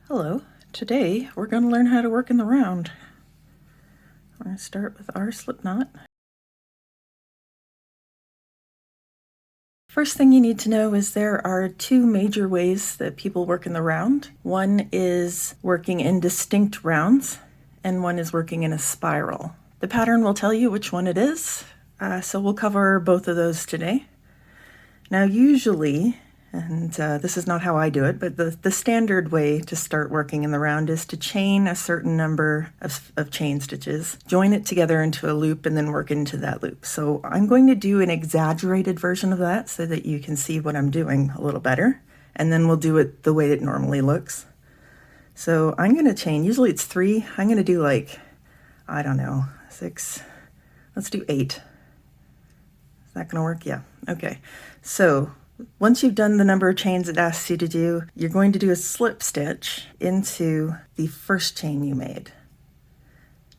Hello, today we're going to learn how to work in the round. We're going to start with our slip knot. First thing you need to know is there are two major ways that people work in the round. One is working in distinct rounds and one is working in a spiral. The pattern will tell you which one it is, so we'll cover both of those today. Now usually, and this is not how I do it, but the standard way to start working in the round is to chain a certain number of chain stitches, join it together into a loop, and then work into that loop. So I'm going to do an exaggerated version of that so that you can see what I'm doing a little better, and then we'll do it the way it normally looks. So I'm going to chain, usually it's 3, I'm going to do like, I don't know, 6, let's do 8. Is that going to work? Yeah, okay. So once you've done the number of chains it asks you to do, you're going to do a slip stitch into the first chain you made.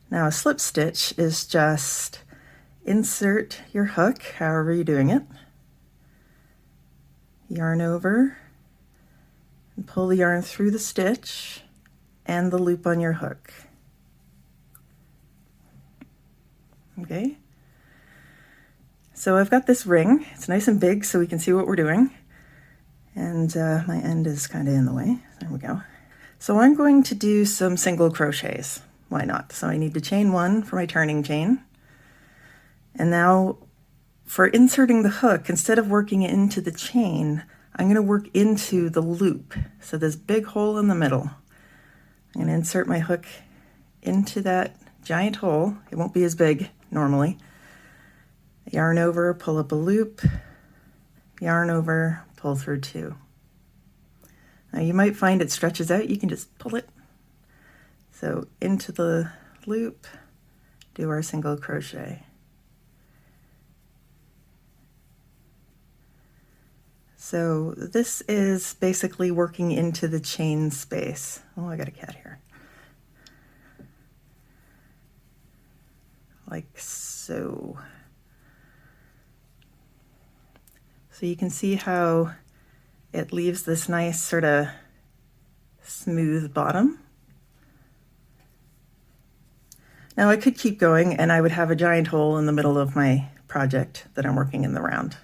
Now a slip stitch is just insert your hook, however you're doing it, yarn over, and pull the yarn through the stitch and the loop on your hook. Okay. So I've got this ring, it's nice and big so we can see what we're doing. And my end is kind of in the way, there we go. So I'm going to do some single crochets, why not? So I need to chain 1 for my turning chain. And now for inserting the hook, instead of working into the chain, I'm going to work into the loop. So this big hole in the middle. I'm going to insert my hook into that giant hole. It won't be as big normally. Yarn over, pull up a loop, yarn over, pull through 2. Now you might find it stretches out, you can just pull it. So into the loop, do our single crochet. So this is basically working into the chain space. Oh, I got a cat here. Like so. So you can see how it leaves this nice sort of smooth bottom. Now I could keep going and I would have a giant hole in the middle of my project that I'm working in the round.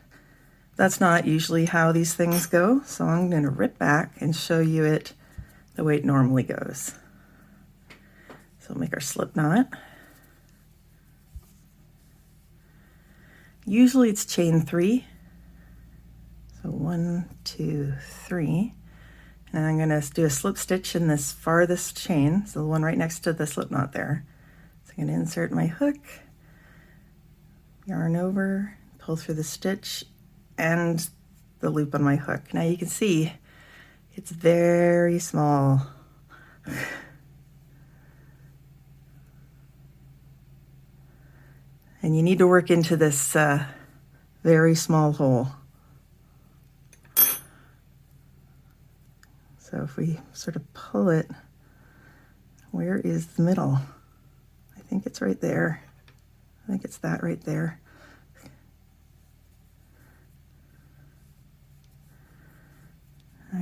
That's not usually how these things go, so I'm going to rip back and show you it the way it normally goes. So we'll make our slip knot. Usually it's chain 3. So 1, 2, 3, and I'm going to do a slip stitch in this farthest chain, so the one right next to the slip knot there. So I'm going to insert my hook, yarn over, pull through the stitch and the loop on my hook. Now you can see it's very small. And you need to work into this very small hole. So if we sort of pull it, where is the middle? I think it's right there. I think it's that right there.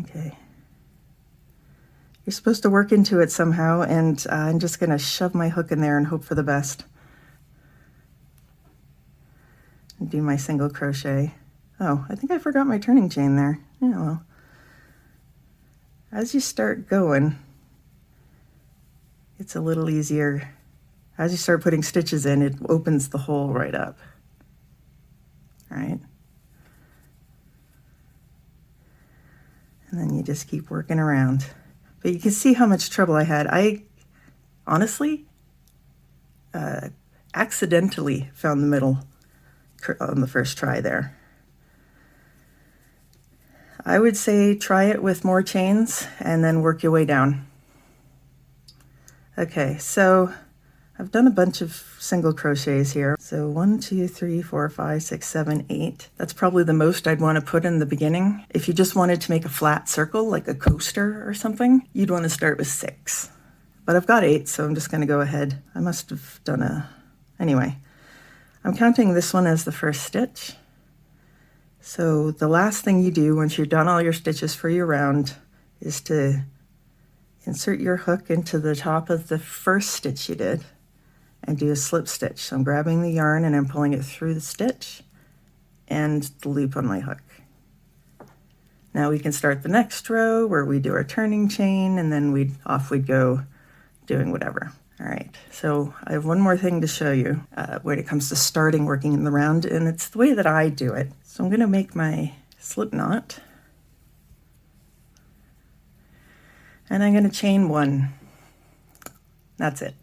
Okay. You're supposed to work into it somehow, and I'm just going to shove my hook in there and hope for the best. And do my single crochet. Oh, I think I forgot my turning chain there. Yeah, well. As you start going, it's a little easier. As you start putting stitches in, it opens the hole right up. All right? And then you just keep working around. But you can see how much trouble I had. I honestly accidentally found the middle on the first try there. I would say try it with more chains and then work your way down. Okay, so I've done a bunch of single crochets here. So 1, 2, 3, 4, 5, 6, 7, 8. That's probably the most I'd want to put in the beginning. If you just wanted to make a flat circle, like a coaster or something, you'd want to start with 6. But I've got 8, so I'm just going to go ahead. I must have done anyway. I'm counting this one as the first stitch. So the last thing you do once you're done all your stitches for your round is to insert your hook into the top of the first stitch you did and do a slip stitch. So I'm grabbing the yarn and I'm pulling it through the stitch and the loop on my hook. Now we can start the next row where we do our turning chain, and then we'd go doing whatever. All right, so I have one more thing to show you when it comes to starting working in the round, and it's the way that I do it. So I'm going to make my slip knot, and I'm going to chain one. That's it.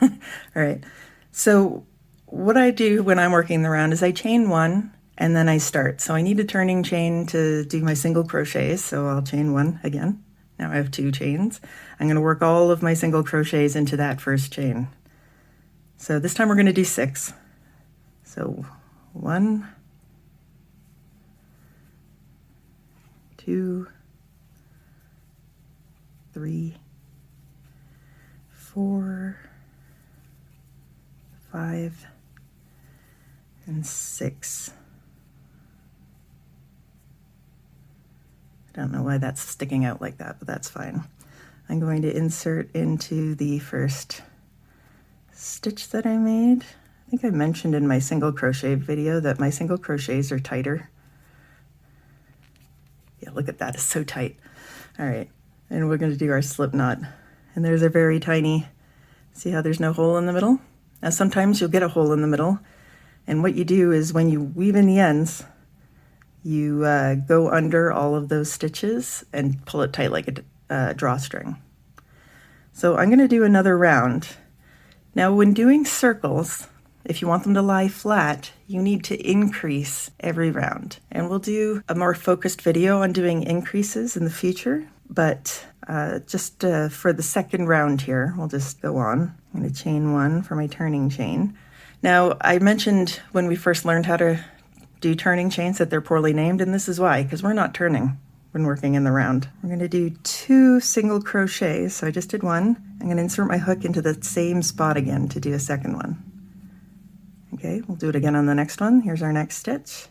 All right, so what I do when I'm working the round is I chain one and then I start. So I need a turning chain to do my single crochets, so I'll chain one again. Now I have 2 chains. I'm going to work all of my single crochets into that first chain. So this time we're going to do 6. So 1, 2, 3, 4, 5, and 6. I don't know why that's sticking out like that, but that's fine. I'm going to insert into the first stitch that I made. I think I mentioned in my single crochet video that my single crochets are tighter. Yeah, look at that, it's so tight. All right, and we're going to do our slip knot. And there's a very tiny, see how there's no hole in the middle? Now sometimes you'll get a hole in the middle, and what you do is when you weave in the ends, you go under all of those stitches and pull it tight like a drawstring. So I'm going to do another round. Now when doing circles, if you want them to lie flat, you need to increase every round. And we'll do a more focused video on doing increases in the future, but just for the second round here, we'll just go on. I'm going to chain one for my turning chain. Now I mentioned when we first learned how to do turning chains that they're poorly named, and this is why, because we're not turning when working in the round. We're going to do 2 single crochets. So I just did one. I'm going to insert my hook into the same spot again to do a second one. Okay, we'll do it again on the next one. Here's our next stitch.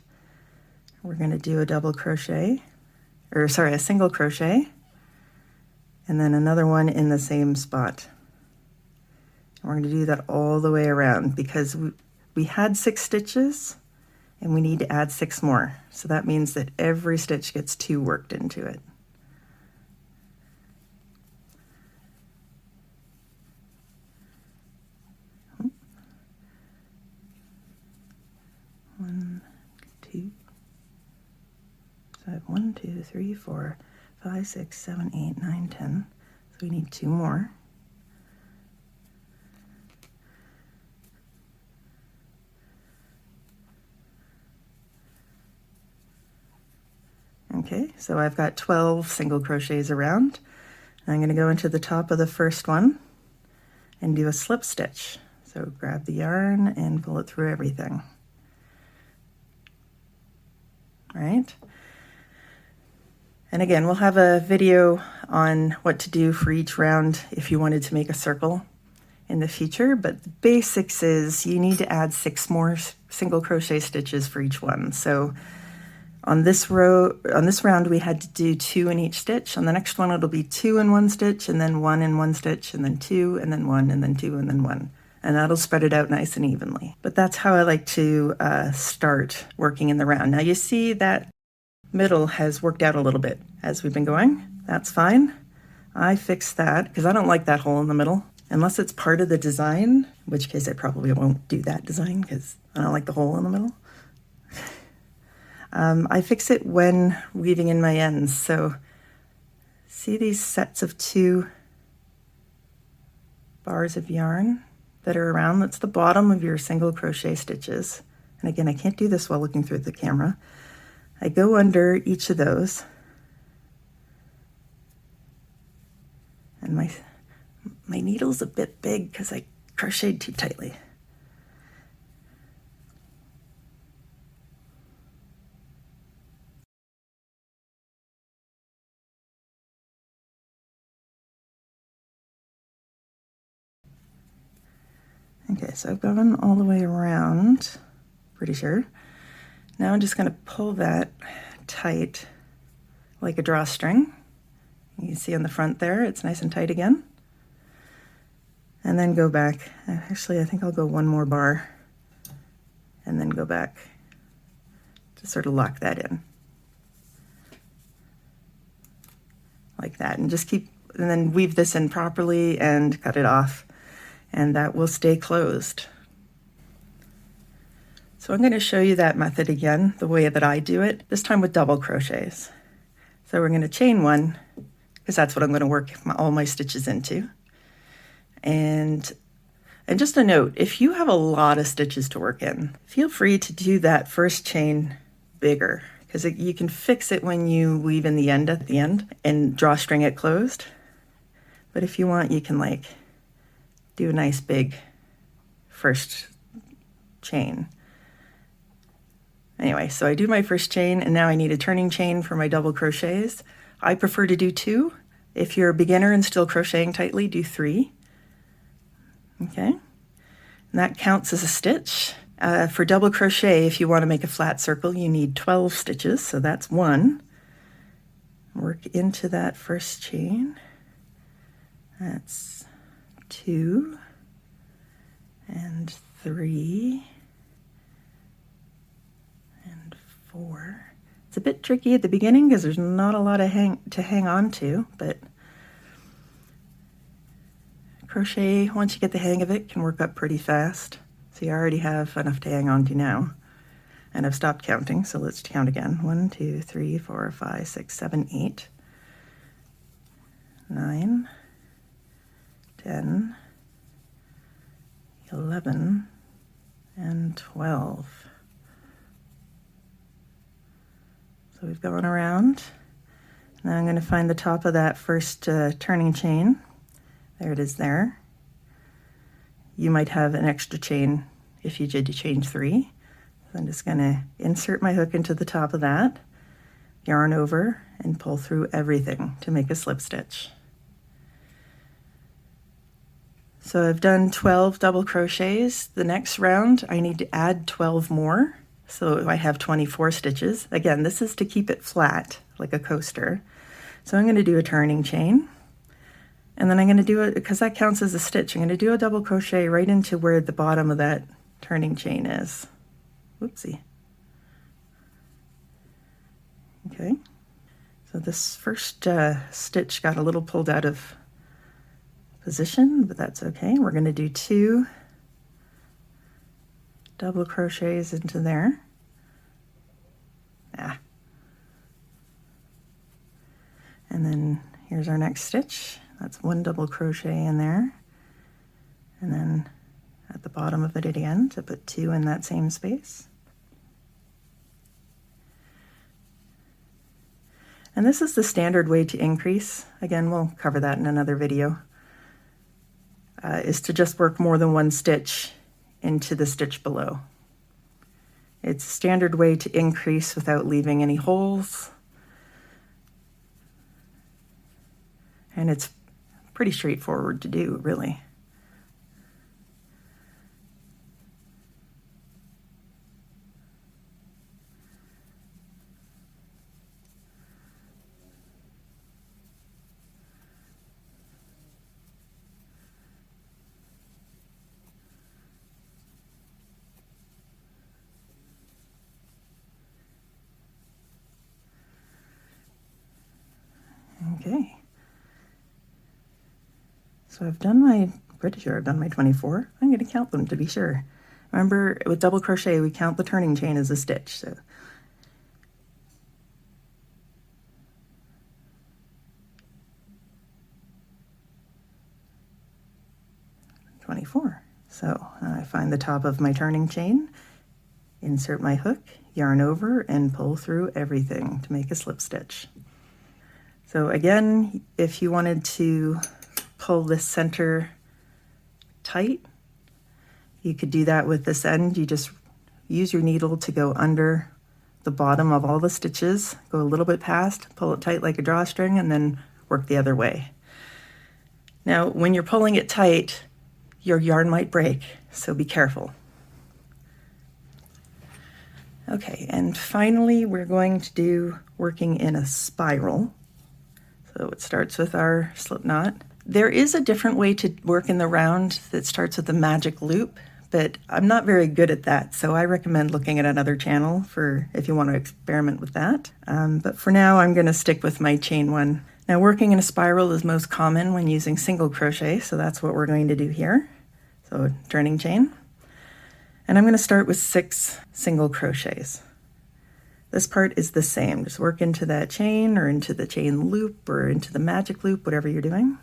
We're going to do a double crochet, or sorry, a single crochet, and then another one in the same spot. And we're going to do that all the way around because we had 6 stitches and we need to add 6 more. So that means that every stitch gets 2 worked into it. One, two. So I have 1, 2, 3, 4, 5, 6, 7, 8, 9, 10. So we need 2 more. Okay, so I've got 12 single crochets around. I'm going to go into the top of the first one and do a slip stitch. So grab the yarn and pull it through everything. All right. And again, we'll have a video on what to do for each round if you wanted to make a circle in the future, but the basics is you need to add 6 more single crochet stitches for each one. So on this round, we had to do 2 in each stitch. On the next one, it'll be 2 in 1 stitch, and then 1 in 1 stitch, and then 2, and then 1, and then 2, and then 1. And that'll spread it out nice and evenly. But that's how I like to start working in the round. Now you see that middle has worked out a little bit as we've been going. That's fine. I fixed that because I don't like that hole in the middle. Unless it's part of the design, in which case I probably won't do that design because I don't like the hole in the middle. I fix it when weaving in my ends. So see these sets of 2 bars of yarn that are around? That's the bottom of your single crochet stitches. And again, I can't do this while looking through the camera. I go under each of those. And my needle's a bit big because I crocheted too tightly. Okay, so I've gone all the way around, pretty sure. Now I'm just going to pull that tight like a drawstring You can see on the front there, it's nice and tight again. And then go back. Actually, I think I'll go one more bar and then go back to sort of lock that in. Like that, and just keep, and then weave this in properly and cut it off, and that will stay closed. So I'm going to show you that method again, the way that I do it, this time with double crochets. So we're going to chain one, because that's what I'm going to work all my stitches into. And just a note, if you have a lot of stitches to work in, feel free to do that first chain bigger, because you can fix it when you weave in the end at the end and drawstring it closed. But if you want, you can like do a nice big first chain. Anyway, so I do my first chain, and now I need a turning chain for my double crochets. I prefer to do 2. If you're a beginner and still crocheting tightly, do 3. Okay, and that counts as a stitch. For double crochet, if you want to make a flat circle, you need 12 stitches, so that's 1. Work into that first chain. That's 2 and 3 and 4. It's a bit tricky at the beginning because there's not a lot to hang on to, but crochet, once you get the hang of it, can work up pretty fast. So you already have enough to hang on to now. And I've stopped counting, so let's count again. 1, 2, 3, 4, 5, 6, 7, 8, 9, 10, 11, and 12. So we've gone around. Now I'm going to find the top of that first turning chain. There it is there. You might have an extra chain if you did chain 3. So I'm just going to insert my hook into the top of that, yarn over, and pull through everything to make a slip stitch. So I've done 12 double crochets. The next round I need to add 12 more, so I have 24 stitches. Again, this is to keep it flat like a coaster. So I'm going to do a turning chain. And then I'm going to do it, because that counts as a stitch, I'm going to do a double crochet right into where the bottom of that turning chain is. Whoopsie. Okay, so this first stitch got a little pulled out of position, but that's okay. We're going to do 2 double crochets into there. And then here's our next stitch. That's 1 double crochet in there, and then at the bottom of it again to put 2 in that same space. And this is the standard way to increase. Again, we'll cover that in another video. Is to just work more than 1 stitch into the stitch below. It's a standard way to increase without leaving any holes. And it's pretty straightforward to do, really. Okay. So I've done pretty sure I've done my 24. I'm going to count them to be sure. Remember, with double crochet, we count the turning chain as a stitch. So 24. So I find the top of my turning chain, insert my hook, yarn over, and pull through everything to make a slip stitch. So again, if you wanted to pull this center tight, you could do that with this end. You just use your needle to go under the bottom of all the stitches, go a little bit past, pull it tight like a drawstring, and then work the other way. Now, when you're pulling it tight, your yarn might break, so be careful. Okay, and finally we're going to do working in a spiral. So So it starts with our slip knot. There is a different way to work in the round that starts with the magic loop, but I'm not very good at that, so I recommend looking at another channel for if you want to experiment with that. But for now, I'm going to stick with my chain one. Now, working in a spiral is most common when using single crochet, so that's what we're going to do here. So turning chain. And I'm going to start with 6 single crochets. This part is the same. Just work into that chain or into the chain loop or into the magic loop, whatever you're doing,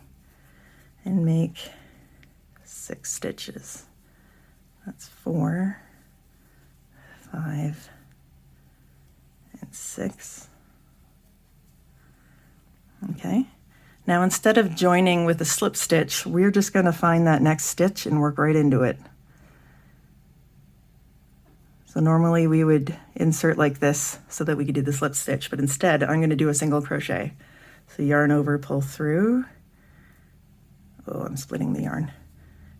and make 6 stitches. That's 4, 5, and 6. Okay. Now instead of joining with a slip stitch, we're just going to find that next stitch and work right into it. So normally we would insert like this so that we could do the slip stitch, but instead I'm going to do a single crochet. So yarn over, pull through. Oh, I'm splitting the yarn.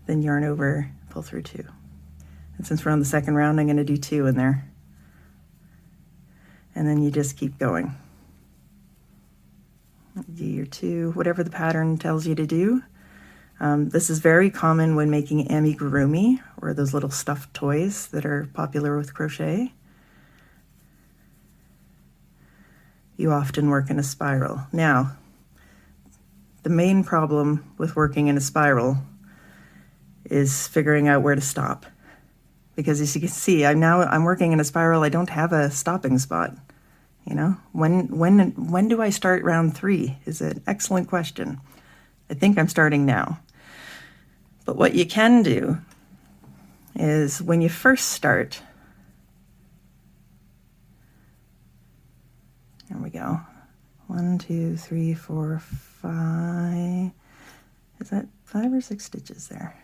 Then yarn over, pull through 2. And since we're on the second round, I'm going to do 2 in there. And then you just keep going. Do your 2, whatever the pattern tells you to do. This is very common when making amigurumi, or those little stuffed toys that are popular with crochet. You often work in a spiral. Now, the main problem with working in a spiral is figuring out where to stop. Because as you can see, I'm working in a spiral, I don't have a stopping spot. You know, when do I start round 3 is an excellent question. I think I'm starting now. But what you can do is when you first start, there we go. 1, 2, 3, 4, 5. Is that 5 or 6 stitches there?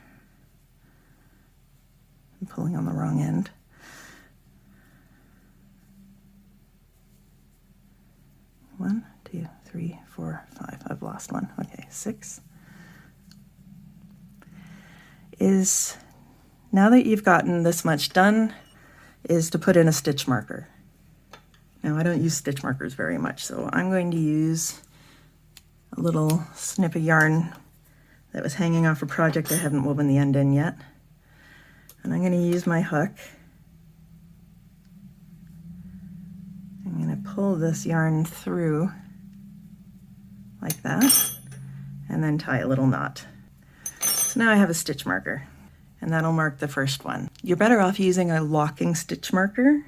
I'm pulling on the wrong end. One, 2, 3, 4, 5. I've lost one. Okay, 6. Is, now that you've gotten this much done, is to put in a stitch marker. Now I don't use stitch markers very much, so I'm going to use a little snip of yarn that was hanging off a project I haven't woven the end in yet. And I'm going to use my hook. I'm going to pull this yarn through like that, and then tie a little knot. So now I have a stitch marker, and that'll mark the first one. You're better off using a locking stitch marker,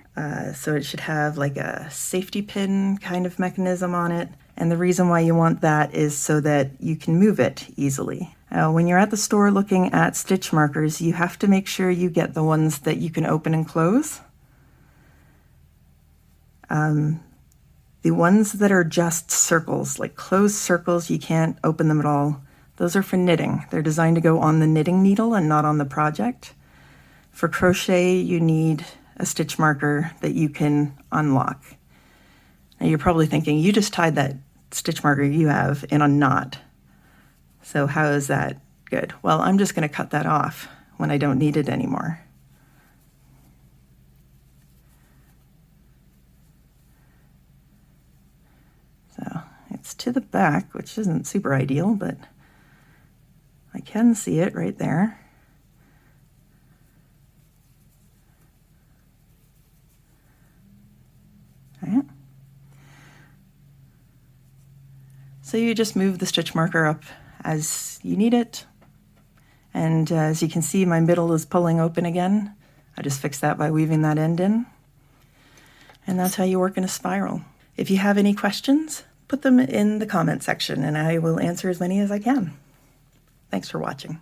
so it should have like a safety pin kind of mechanism on it. And the reason why you want that is so that you can move it easily. When you're at the store looking at stitch markers, you have to make sure you get the ones that you can open and close. The ones that are just circles, like closed circles, you can't open them at all. Those are for knitting. They're designed to go on the knitting needle and not on the project. For crochet, you need a stitch marker that you can unlock. Now you're probably thinking, you just tied that stitch marker you have in a knot. So how is that good? Well, I'm just going to cut that off when I don't need it anymore. So it's to the back, which isn't super ideal, but I can see it right there. All right. So you just move the stitch marker up as you need it. And as you can see, my middle is pulling open again. I just fixed that by weaving that end in. And that's how you work in a spiral. If you have any questions, put them in the comment section and I will answer as many as I can. Thanks for watching.